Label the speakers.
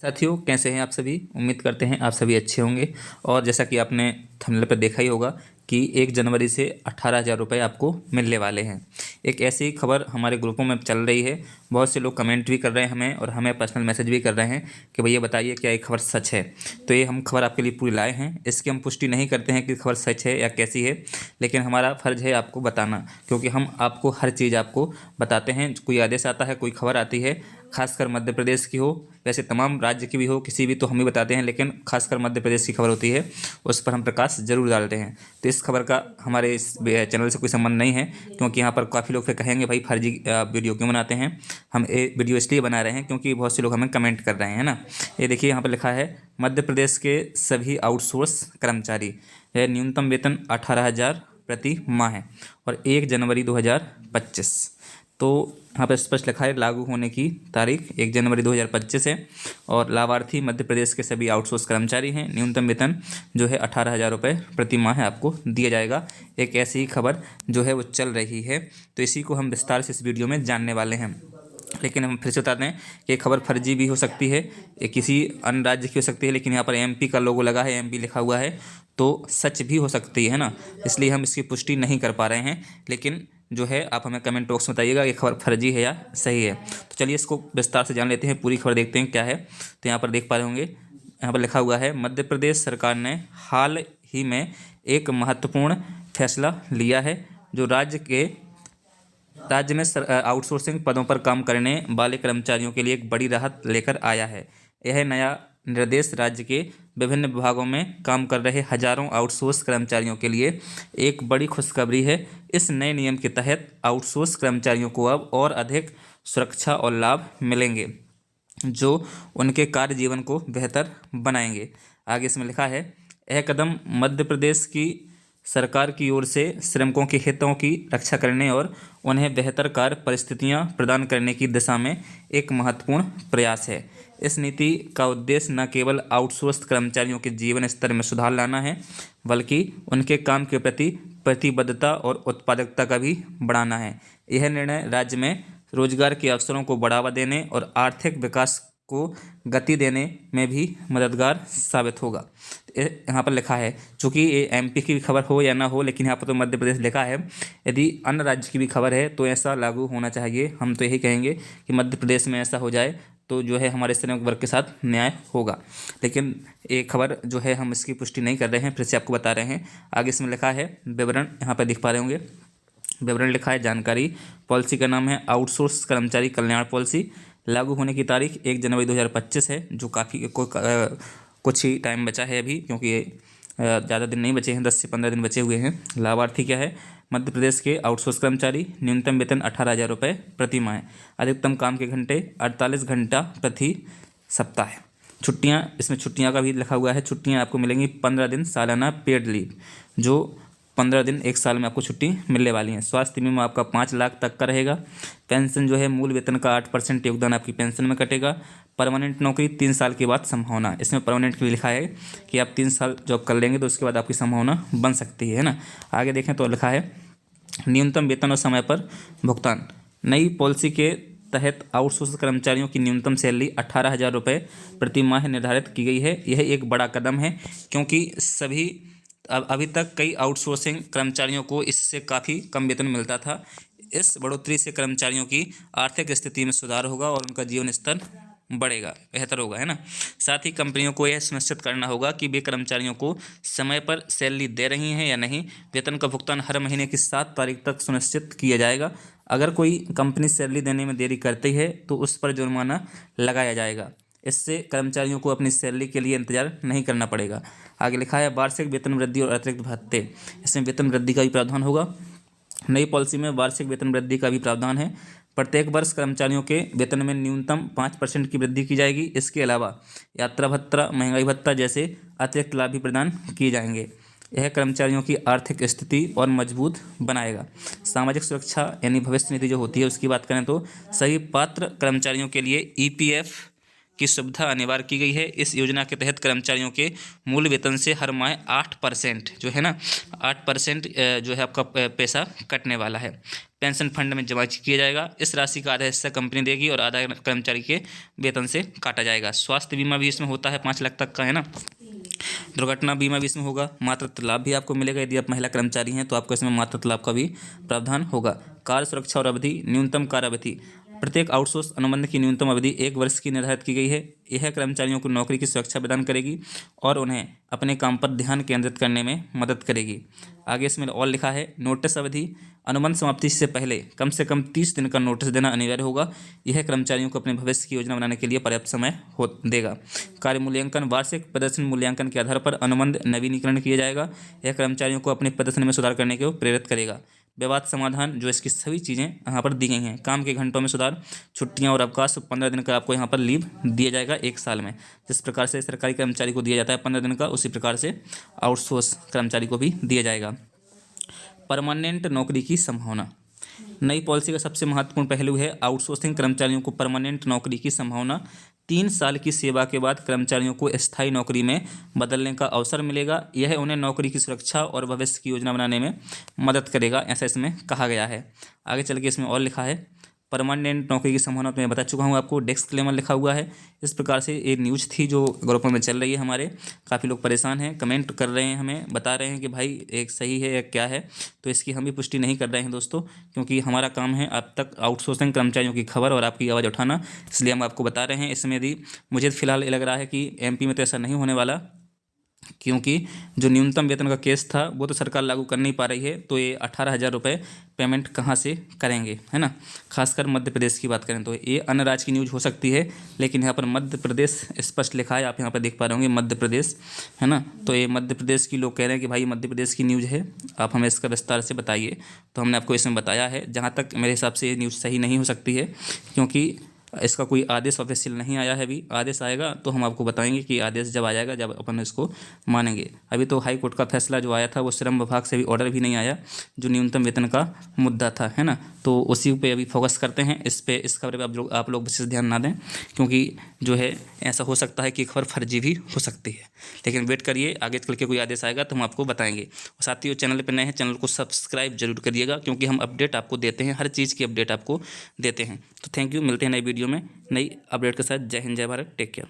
Speaker 1: साथियों, कैसे हैं आप सभी। उम्मीद करते हैं आप सभी अच्छे होंगे। और जैसा कि आपने थंबनेल पर देखा ही होगा कि 1 जनवरी से 18,000 रुपये आपको मिलने वाले हैं। एक ऐसी खबर हमारे ग्रुपों में चल रही है। बहुत से लोग कमेंट भी कर रहे हैं हमें, और हमें पर्सनल मैसेज भी कर रहे हैं कि भैया बताइए क्या ये खबर सच है। तो ये हम खबर आपके लिए पूरी लाए हैं। इसकी हम पुष्टि नहीं करते हैं कि खबर सच है या कैसी है, लेकिन हमारा फ़र्ज़ है आपको बताना, क्योंकि हम आपको हर चीज़ आपको बताते हैं। कोई आदेश आता है, कोई खबर आती है, खासकर मध्य प्रदेश की हो, वैसे तमाम राज्य की भी हो, किसी भी, तो हम ही बताते हैं, लेकिन खासकर मध्य प्रदेश की खबर होती है उस पर हम प्रकाश जरूर डालते हैं। तो इस खबर का हमारे इस चैनल से कोई संबंध नहीं है, क्योंकि यहाँ पर काफ़ी लोग फिर कहेंगे भाई फर्जी वीडियो क्यों बनाते हैं। हम ये वीडियो इसलिए बना रहे हैं क्योंकि बहुत से लोग हमें कमेंट कर रहे हैं ना। ये देखिए यहाँ पर लिखा है, मध्य प्रदेश के सभी आउटसोर्स कर्मचारी, यह न्यूनतम वेतन 18,000 प्रति माह है और 1 जनवरी 2025। तो यहाँ पर स्पष्ट लिखा है लागू होने की तारीख 1 जनवरी 2025 है। और लाभार्थी मध्य प्रदेश के सभी आउटसोर्स कर्मचारी हैं। न्यूनतम वेतन जो है 18,000 रुपये प्रति माह आपको दिया जाएगा। एक ऐसी ही खबर जो है वो चल रही है, तो इसी को हम विस्तार से इस वीडियो में जानने वाले हैं। लेकिन हम फिर से बताते हैं कि खबर फर्जी भी हो सकती है, ये किसी अन्य राज्य की हो सकती है, लेकिन यहाँ पर एमपी का लोगो लगा है, एमपी लिखा हुआ है, तो सच भी हो सकती है ना। इसलिए हम इसकी पुष्टि नहीं कर पा रहे हैं। लेकिन जो है आप हमें कमेंट बॉक्स में बताइएगा ये खबर फर्जी है या सही है। तो चलिए इसको विस्तार से जान लेते हैं, पूरी खबर देखते हैं क्या है। तो यहाँ पर देख पा रहे होंगे, यहाँ पर लिखा हुआ है, मध्य प्रदेश सरकार ने हाल ही में एक महत्वपूर्ण फैसला लिया है जो राज्य में आउटसोर्सिंग पदों पर काम करने वाले कर्मचारियों के लिए एक बड़ी राहत लेकर आया है। यह नया निर्देश राज्य के विभिन्न विभागों में काम कर रहे हजारों आउटसोर्स कर्मचारियों के लिए एक बड़ी खुशखबरी है। इस नए नियम के तहत आउटसोर्स कर्मचारियों को अब और अधिक सुरक्षा और लाभ मिलेंगे जो उनके कार्य जीवन को बेहतर बनाएंगे। आगे इसमें लिखा है, यह कदम मध्य प्रदेश की सरकार की ओर से श्रमिकों के हितों की रक्षा करने और उन्हें बेहतर कार्य परिस्थितियां प्रदान करने की दिशा में एक महत्वपूर्ण प्रयास है। इस नीति का उद्देश्य न केवल आउटसोर्स कर्मचारियों के जीवन स्तर में सुधार लाना है, बल्कि उनके काम के प्रति प्रतिबद्धता और उत्पादकता का भी बढ़ाना है। यह निर्णय राज्य में रोजगार के अवसरों को बढ़ावा देने और आर्थिक विकास को गति देने में भी मददगार साबित होगा। यहाँ पर लिखा है, चूँकि ये एमपी की भी खबर हो या ना हो, लेकिन यहाँ पर तो मध्य प्रदेश लिखा है। यदि अन्य राज्य की भी खबर है तो ऐसा लागू होना चाहिए। हम तो यही कहेंगे कि मध्य प्रदेश में ऐसा हो जाए तो जो है हमारे श्रमिक वर्ग के साथ न्याय होगा। लेकिन ये खबर जो है हम इसकी पुष्टि नहीं कर रहे हैं, फिर से आपको बता रहे हैं। आगे इसमें लिखा है विवरण, यहाँ पर दिख पा रहे होंगे, विवरण लिखा है, जानकारी। पॉलिसी का नाम है आउटसोर्स कर्मचारी कल्याण पॉलिसी। लागू होने की तारीख 1 जनवरी 2025 है, जो काफ़ी कुछ ही टाइम बचा है अभी, क्योंकि ज़्यादा दिन नहीं बचे हैं, 10 से 15 दिन बचे हुए हैं। लाभार्थी क्या है, मध्य प्रदेश के आउटसोर्स कर्मचारी। न्यूनतम वेतन 18,000 रुपये प्रति माह। अधिकतम काम के घंटे 48 घंटा प्रति सप्ताह। छुट्टियां, इसमें छुट्टियां का भी लिखा हुआ है। छुट्टियां आपको मिलेंगी 15 दिन सालाना पेड लीव, जो 15 दिन एक साल में आपको छुट्टी मिलने वाली है। स्वास्थ्य बीमा आपका 5 लाख तक का रहेगा। पेंशन जो है मूल वेतन का 8% योगदान आपकी पेंशन में कटेगा। परमानेंट नौकरी 3 साल के बाद संभावना, इसमें परमानेंट के लिए लिखा है कि आप 3 साल जॉब कर लेंगे तो उसके बाद आपकी संभावना बन सकती है ना। आगे देखें तो लिखा है, न्यूनतम वेतन और समय पर भुगतान। नई पॉलिसी के तहत आउटसोर्स कर्मचारियों की न्यूनतम सैलरी 18,000 रुपये प्रति माह निर्धारित की गई है। यह एक बड़ा कदम है, क्योंकि अभी तक कई आउटसोर्सिंग कर्मचारियों को इससे काफ़ी कम वेतन मिलता था। इस बढ़ोतरी से कर्मचारियों की आर्थिक स्थिति में सुधार होगा और उनका जीवन स्तर बढ़ेगा, बेहतर होगा, है ना। साथ ही कंपनियों को यह सुनिश्चित करना होगा कि वे कर्मचारियों को समय पर सैलरी दे रही हैं या नहीं। वेतन का भुगतान हर महीने की 7 तारीख तक सुनिश्चित किया जाएगा। अगर कोई कंपनी सैलरी देने में देरी करती है तो उस पर जुर्माना लगाया जाएगा। इससे कर्मचारियों को अपनी सैलरी के लिए इंतजार नहीं करना पड़ेगा। आगे लिखा है, वार्षिक वेतन वृद्धि और अतिरिक्त भत्ते। इसमें वेतन वृद्धि का भी प्रावधान होगा। नई पॉलिसी में वार्षिक वेतन वृद्धि का भी प्रावधान है। प्रत्येक वर्ष कर्मचारियों के वेतन में न्यूनतम 5% की वृद्धि की जाएगी। इसके अलावा यात्रा भत्ता, महंगाई भत्ता जैसे अतिरिक्त लाभ भी प्रदान किए जाएंगे। यह कर्मचारियों की आर्थिक स्थिति और मजबूत बनाएगा। सामाजिक सुरक्षा यानी भविष्य निधि जो होती है उसकी बात करें तो सभी पात्र कर्मचारियों के लिए ईपीएफ की सुविधा अनिवार्य की गई है। इस योजना के तहत कर्मचारियों के मूल वेतन से हर माह 8% जो है ना 8% जो है आपका पैसा कटने वाला है, पेंशन फंड में जमा किया जाएगा। इस राशि का आधा हिस्सा कंपनी देगी और आधा कर्मचारी के वेतन से काटा जाएगा। स्वास्थ्य बीमा भी इसमें होता है 5 लाख तक का, है ना। दुर्घटना बीमा भी इसमें होगा। मातृत्व लाभ भी आपको मिलेगा, यदि आप महिला कर्मचारी हैं तो आपको इसमें मातृत्व लाभ का भी प्रावधान होगा। कार्य सुरक्षा और अवधि, न्यूनतम कार्य अवधि, प्रत्येक आउटसोर्स अनुबंध की न्यूनतम अवधि 1 वर्ष की निर्धारित की गई है। यह कर्मचारियों को नौकरी की सुरक्षा प्रदान करेगी और उन्हें अपने काम पर ध्यान केंद्रित करने में मदद करेगी। आगे इसमें और लिखा है, नोटिस अवधि, अनुबंध समाप्ति से पहले कम से कम 30 दिन का नोटिस देना अनिवार्य होगा। यह कर्मचारियों को अपने भविष्य की योजना बनाने के लिए पर्याप्त समय देगा। कार्य मूल्यांकन, वार्षिक प्रदर्शन मूल्यांकन के आधार पर अनुबंध नवीनीकरण किया जाएगा। यह कर्मचारियों को अपने प्रदर्शन में सुधार करने को प्रेरित करेगा। विवाद समाधान, जो इसकी सभी चीज़ें यहाँ पर दी गई हैं। काम के घंटों में सुधार, छुट्टियाँ और अवकाश, 15 दिन का आपको यहाँ पर लीव दिया जाएगा 1 साल में। जिस प्रकार से सरकारी कर्मचारी को दिया जाता है 15 दिन का, उसी प्रकार से आउटसोर्स कर्मचारी को भी दिया जाएगा। परमानेंट नौकरी की संभावना, नई पॉलिसी का सबसे महत्वपूर्ण पहलू है आउटसोर्सिंग कर्मचारियों को परमानेंट नौकरी की संभावना। 3 साल की सेवा के बाद कर्मचारियों को स्थायी नौकरी में बदलने का अवसर मिलेगा। यह उन्हें नौकरी की सुरक्षा और भविष्य की योजना बनाने में मदद करेगा, ऐसा इसमें कहा गया है। आगे चल के इसमें और लिखा है, परमानेंट नौकरी की संभावना तो मैं बता चुका हूँ आपको, डिस्क्लेमर लिखा हुआ है। इस प्रकार से ये न्यूज़ थी जो ग्रुपों में चल रही है हमारे। काफ़ी लोग परेशान हैं, कमेंट कर रहे हैं, हमें बता रहे हैं कि भाई एक सही है या क्या है। तो इसकी हम भी पुष्टि नहीं कर रहे हैं दोस्तों, क्योंकि हमारा काम है अब तक आउटसोर्सिंग कर्मचारियों की खबर और आपकी आवाज़ उठाना, इसलिए हम आपको बता रहे हैं। इसमें यदि मुझे फिलहाल ये लग रहा है कि MP में तो ऐसा नहीं होने वाला, क्योंकि जो न्यूनतम वेतन का केस था वो तो सरकार लागू कर नहीं पा रही है। तो ये 18,000 रुपये पेमेंट कहाँ से करेंगे, है ना। खासकर मध्य प्रदेश की बात करें तो ये अन्य राज्य की न्यूज़ हो सकती है, लेकिन यहाँ पर मध्य प्रदेश स्पष्ट लिखा है, आप यहाँ पर देख पा रहे होंगे मध्य प्रदेश, है ना। तो ये मध्य प्रदेश की लोग कह रहे हैं कि भाई मध्य प्रदेश की न्यूज़ है, आप हमें इसका विस्तार से बताइए। तो हमने आपको इसमें बताया है। जहाँ तक मेरे हिसाब से ये न्यूज़ सही नहीं हो सकती है, क्योंकि इसका कोई आदेश ऑफिशियल नहीं आया है। अभी आदेश आएगा तो हम आपको बताएंगे कि आदेश जब आ जाएगा, जब अपन इसको मानेंगे। अभी तो हाई कोर्ट का फैसला जो आया था वो श्रम विभाग से भी ऑर्डर भी नहीं आया, जो न्यूनतम वेतन का मुद्दा था, है ना। तो उसी पे अभी फोकस करते हैं। इस पे इस खबर पे आप लोग विशेष ध्यान ना दें, क्योंकि जो है ऐसा हो सकता है कि खबर फर्जी भी हो सकती है। लेकिन वेट करिए, आगे चल के कोई आदेश आएगा तो हम आपको बताएंगे। और साथ ही चैनल पर नए हैं, चैनल को सब्सक्राइब जरूर करिएगा, क्योंकि हम अपडेट आपको देते हैं, हर चीज़ की अपडेट आपको देते हैं। तो थैंक यू, मिलते हैं नई वीडियो में नई अपडेट के साथ। जय हिंद, जय भारत, टेक केयर।